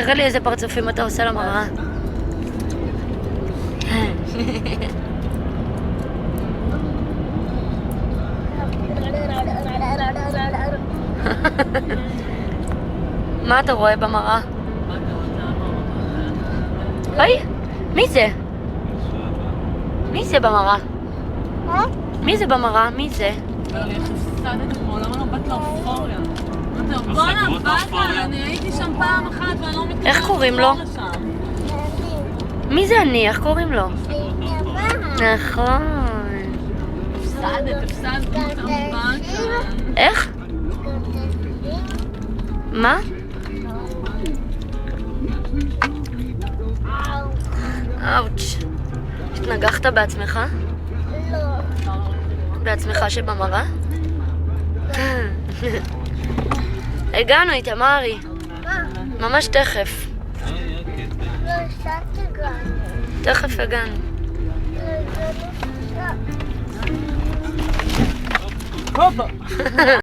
תראה לי איזה פרצופים אתה עושה למראה. מה אתה רואה במראה? היי, מי זה? מי זה במראה? מי זה במראה? מי זה? אני הייתי שם פעם אחת ואני לא מתכוונת. איך קוראים לו? מי זה אני? איך קוראים לו? נכון. הפסדת. איך? מה? אאוץ'. התנגחת בעצמך? לא. בעצמך שבמראה? הגענו איתמרי. ממש תכף. לא הפסדתי גם. תכף הגענו. לא, זה לא הפסד. הופה.